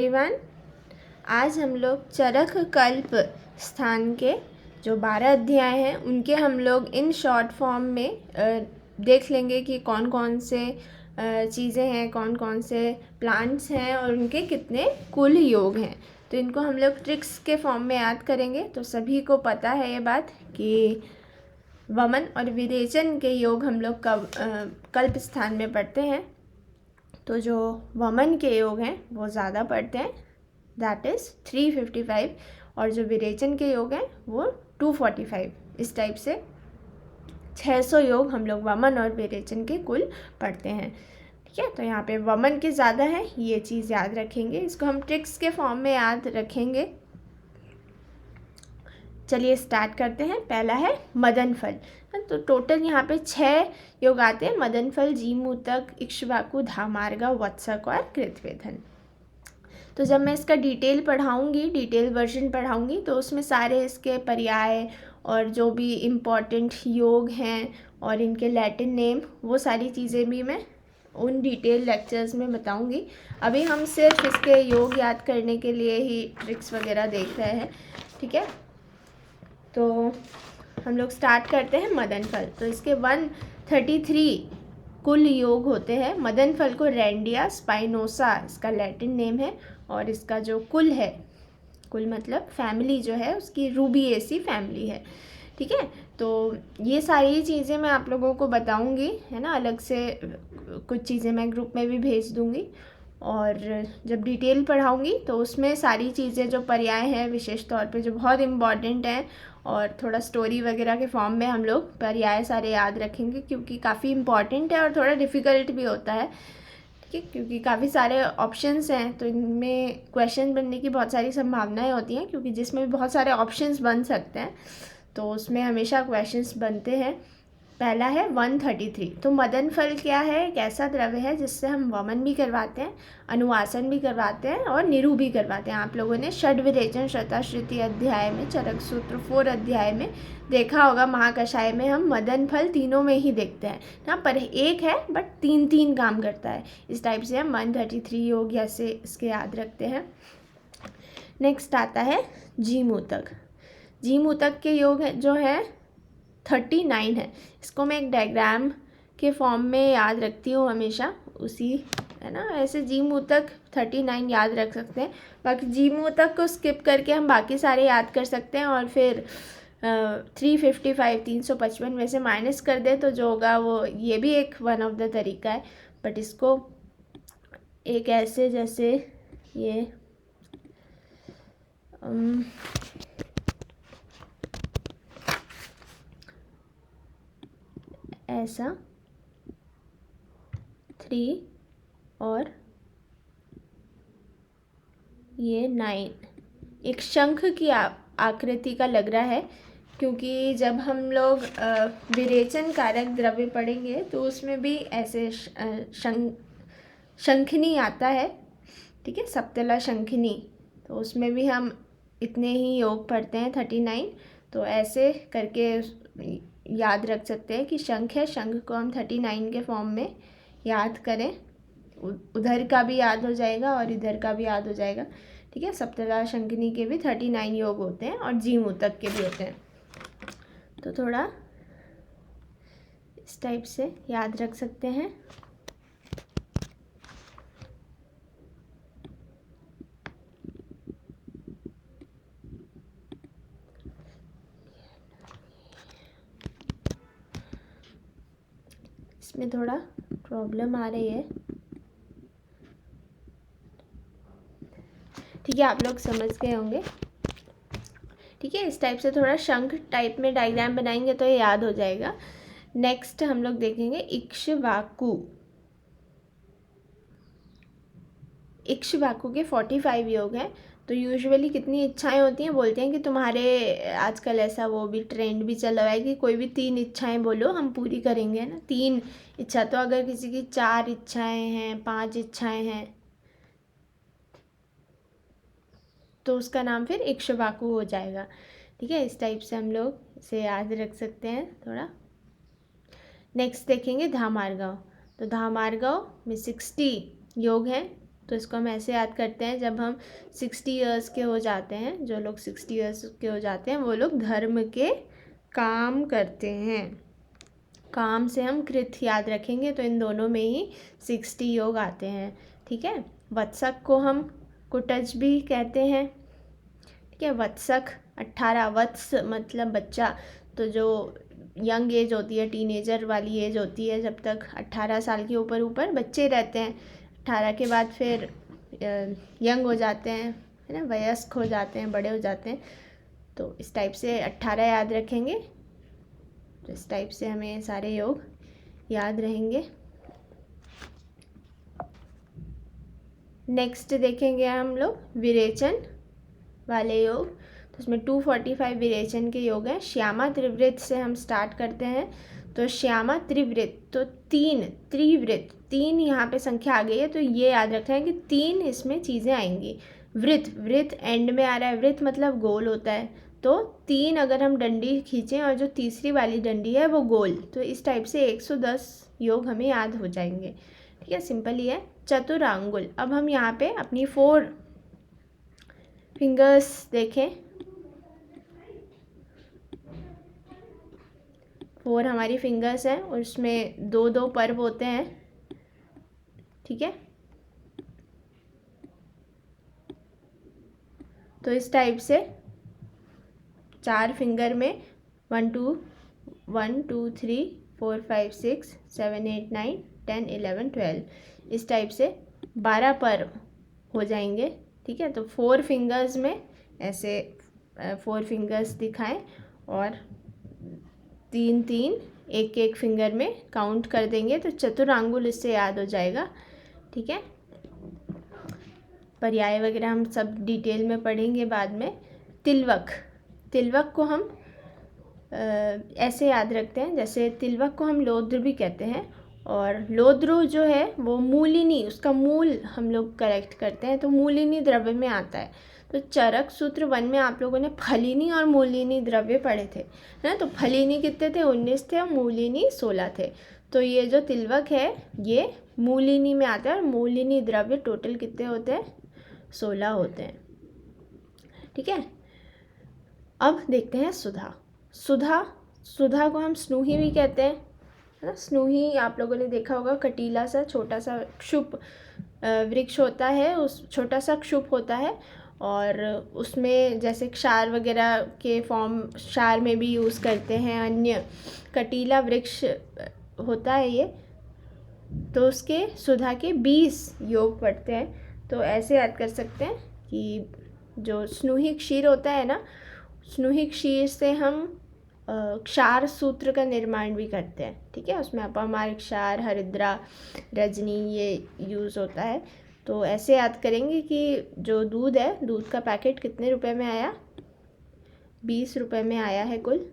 एवं आज हम लोग चरक कल्प स्थान के जो 12 अध्याय हैं उनके हम लोग इन शॉर्ट फॉर्म में देख लेंगे कि कौन कौन से चीज़ें हैं, कौन कौन से प्लांट्स हैं और उनके कितने कुल योग हैं। तो इनको हम लोग ट्रिक्स के फॉर्म में याद करेंगे। तो सभी को पता है ये बात कि वमन और विरेचन के योग हम लोग कल्प स्थान में पढ़ते हैं। तो जो वमन के योग हैं वो ज़्यादा पढ़ते हैं, दैट इज़ 355, और जो विरेचन के योग हैं वो 245। इस टाइप से 600 योग हम लोग वमन और विरेचन के कुल पढ़ते हैं। ठीक है, तो यहाँ पे वमन के ज़्यादा है, ये चीज़ याद रखेंगे। इसको हम ट्रिक्स के फॉर्म में याद रखेंगे। चलिए स्टार्ट करते हैं। पहला है मदन फल। तो टोटल यहाँ पे 6 योग आते हैं: मदन फल, जीमूतक, इक्ष्वाकु, धामार्गा, वत्सक और कृतवेधन। तो जब मैं इसका डिटेल वर्जन पढ़ाऊँगी तो उसमें सारे इसके पर्याय और जो भी इम्पॉर्टेंट योग हैं और इनके लैटिन नेम, वो सारी चीज़ें भी मैं उन डिटेल लेक्चर्स में बताऊँगी। अभी हम सिर्फ इसके योग याद करने के लिए ही ट्रिक्स वगैरह देख रहे हैं। ठीक है, तो हम लोग स्टार्ट करते हैं मदन फल। तो इसके 133 कुल योग होते हैं। मदन फल को रैंडिया स्पाइनोसा इसका लैटिन नेम है, और इसका जो कुल है, कुल मतलब फैमिली जो है उसकी रूबिएसी फैमिली है। ठीक है, तो ये सारी चीज़ें मैं आप लोगों को बताऊंगी, है ना। अलग से कुछ चीज़ें मैं ग्रुप में भी भेज दूंगी, और जब डिटेल पढ़ाऊंगी तो उसमें सारी चीज़ें जो पर्याय हैं विशेष तौर पे जो बहुत इम्पॉर्टेंट हैं, और थोड़ा स्टोरी वगैरह के फॉर्म में हम लोग पर्याय सारे याद रखेंगे, क्योंकि काफ़ी इम्पॉर्टेंट है और थोड़ा डिफ़िकल्ट भी होता है। ठीक है, क्योंकि काफ़ी सारे ऑप्शंस हैं तो इनमें क्वेश्चन बनने की बहुत सारी संभावनाएं होती हैं, क्योंकि जिसमें भी बहुत सारे ऑप्शंस बन सकते हैं तो उसमें हमेशा क्वेश्चंस बनते हैं। पहला है 133। तो मदन फल क्या है? एक ऐसा द्रव्य है जिससे हम वमन भी करवाते हैं, अनुवासन भी करवाते हैं और निरू भी करवाते हैं। आप लोगों ने षड विरेचन शताश्रुति अध्याय में, चरक सूत्र 4 अध्याय में देखा होगा। महाकषाय में हम मदन फल तीनों में ही देखते हैं ना, पर एक है बट 3 काम करता है। इस टाइप से हम 133 योग ऐसे इसके याद रखते हैं। नेक्स्ट आता है जीमूतक। जीमूतक के योग जो है 39 है। इसको मैं एक डायग्राम के फॉर्म में याद रखती हूँ हमेशा, उसी, है ना। ऐसे जीमूतक 39 याद रख सकते हैं। बाकी जीमूतक को स्किप करके हम बाकी सारे याद कर सकते हैं, और फिर 355 355 में से माइनस कर दे तो जो होगा वो, ये भी एक वन ऑफ द तरीका है। बट इसको एक ऐसे, जैसे ये ऐसा 3 और ये 9 एक शंख की आकृति का लग रहा है, क्योंकि जब हम लोग विरेचन कारक द्रव्य पढ़ेंगे तो उसमें भी ऐसे शंखनी आता है। ठीक है, सप्तला शंखनी, तो उसमें भी हम इतने ही योग पढ़ते हैं 39। तो ऐसे करके याद रख सकते हैं कि शंख है, शंख को हम 39 के फॉर्म में याद करें, उधर का भी याद हो जाएगा और इधर का भी याद हो जाएगा। ठीक है, सप्तला शंखनी के भी 39 योग होते हैं और जीमूतक के भी होते हैं। तो थोड़ा इस टाइप से याद रख सकते हैं। इसमें थोड़ा प्रॉब्लम आ रही है। ठीक है, आप लोग समझ गए होंगे। ठीक है, इस टाइप से थोड़ा शंख टाइप में डायग्राम बनाएंगे तो ये याद हो जाएगा। नेक्स्ट हम लोग देखेंगे इक्ष्वाकु। इक्ष्वाकु के 45 योग हैं। तो यूजुअली कितनी इच्छाएं होती हैं, बोलते हैं कि तुम्हारे आजकल ऐसा वो भी ट्रेंड भी चला हुआ है कि कोई भी 3 इच्छाएं बोलो, हम पूरी करेंगे ना। 3 इच्छा, तो अगर किसी की 4 इच्छाएं हैं, 5 इच्छाएं हैं, तो उसका नाम फिर इक्ष्वाकु हो जाएगा। ठीक है, इस टाइप से हम लोग इसे याद रख सकते हैं थोड़ा। नेक्स्ट देखेंगे धामारगांव। तो धामारगांव में 60 योग हैं। तो इसको हम ऐसे याद करते हैं, जब हम 60 ईयर्स के हो जाते हैं, जो लोग 60 ईयर्स के हो जाते हैं वो लोग धर्म के काम करते हैं। काम से हम कृत याद रखेंगे, तो इन दोनों में ही 60 योग आते हैं। ठीक है, वत्सक को हम कुटज भी कहते हैं। ठीक है, वत्सक 18, वत्स मतलब बच्चा, तो जो यंग एज होती है, टीनेजर वाली एज होती है, जब तक 18 साल के ऊपर बच्चे रहते हैं। 18 के बाद फिर यंग हो जाते हैं, है ना, वयस्क हो जाते हैं, बड़े हो जाते हैं। तो इस टाइप से 18 याद रखेंगे, तो इस टाइप से हमें सारे योग याद रहेंगे। नेक्स्ट देखेंगे हम लोग विरेचन वाले योग। तो उसमें 245 विरेचन के योग हैं। श्यामा त्रिवृत से हम स्टार्ट करते हैं। तो श्यामा त्रिवृत, तो 3 त्रिवृत, 3 यहाँ पे संख्या आ गई है, तो ये याद रखना है कि 3 इसमें चीज़ें आएंगी। वृत, वृत एंड में आ रहा है, वृत मतलब गोल होता है, तो 3 अगर हम डंडी खींचें और जो तीसरी वाली डंडी है वो गोल, तो इस टाइप से 110 योग हमें याद हो जाएंगे। ठीक है, सिंपल ही है। चतुरांगुल, अब हम यहाँ पे अपनी 4 फिंगर्स देखें, 4 हमारी फिंगर्स हैं और उसमें 2-2 पर्व होते हैं। ठीक है, तो इस टाइप से 4 फिंगर में 1 2 3 4 5 6 7 8 9 10 11 12, इस टाइप से 12 पर्व हो जाएंगे। ठीक है, तो 4 फिंगर्स में ऐसे 4 फिंगर्स दिखाएं और 3-3 एक फिंगर में काउंट कर देंगे, तो चतुरांगुल इससे याद हो जाएगा। ठीक है, पर्याय वगैरह हम सब डिटेल में पढ़ेंगे बाद में। तिलवक, तिलवक को हम ऐसे याद रखते हैं, जैसे तिलवक को हम लोद्र भी कहते हैं, और लोद्र जो है वो मूलिनी, उसका मूल हम लोग करेक्ट करते हैं, तो मूलिनी द्रव्य में आता है। तो चरक सूत्र 1 में आप लोगों ने फलिनी और मूलिनी द्रव्य पढ़े थे, है ना। तो फलिनी कितने थे, 19 थे, और मूलिनी 16 थे। तो ये जो तिलवक है ये मूलिनी में आता है, और मूलिनी द्रव्य टोटल कितने होते हैं, 16 होते हैं। ठीक है, अब देखते हैं सुधा। सुधा, सुधा को हम स्नूही भी कहते हैं, है ना। स्नूही आप लोगों ने देखा होगा, कटीला सा छोटा सा क्षुप वृक्ष होता है, उस छोटा सा क्षुप होता है, और उसमें जैसे क्षार वगैरह के फॉर्म क्षार में भी यूज़ करते हैं, अन्य कटीला वृक्ष होता है ये। तो उसके सुधा के 20 योग पढ़ते हैं। तो ऐसे याद कर सकते हैं कि जो स्नूही क्षीर होता है ना, स्नूही क्षीर से हम क्षार सूत्र का निर्माण भी करते हैं। ठीक है, उसमें अपमार्ग, क्षार, हरिद्रा, रजनी ये यूज़ होता है। तो ऐसे याद करेंगे कि जो दूध है, दूध का पैकेट कितने रुपए में आया, 20 रुपए में आया है कुल।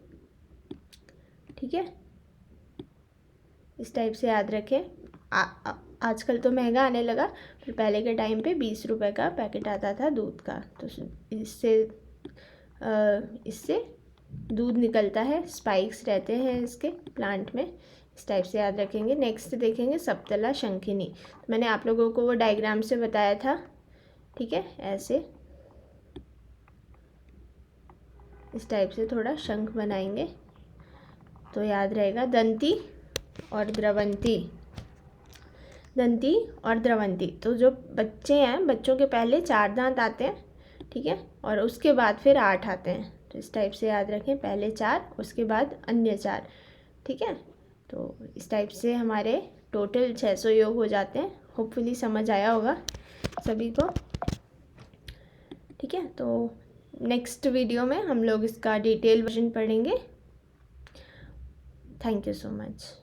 ठीक है, इस टाइप से याद रखें। आजकल तो महंगा आने लगा, फिर पहले के टाइम पे 20 रुपए का पैकेट आता था दूध का। तो इससे दूध निकलता है, स्पाइक्स रहते हैं इसके प्लांट में, इस टाइप से याद रखेंगे। नेक्स्ट देखेंगे सप्तला शंखिनी। मैंने आप लोगों को वो डायग्राम से बताया था। ठीक है, ऐसे इस टाइप से थोड़ा शंख बनाएंगे तो याद रहेगा। दंती और द्रवंती, दंती और द्रवंती, तो जो बच्चे हैं, बच्चों के पहले 4 दांत आते हैं। ठीक है, और उसके बाद फिर 8 आते हैं। तो इस टाइप से याद रखें, पहले 4 उसके बाद अन्य 4। ठीक है, तो इस टाइप से हमारे टोटल 600 योग हो जाते हैं। होपफुली समझ आया होगा सभी को। ठीक है, तो नेक्स्ट वीडियो में हम लोग इसका डिटेल वर्जन पढ़ेंगे। Thank you so much.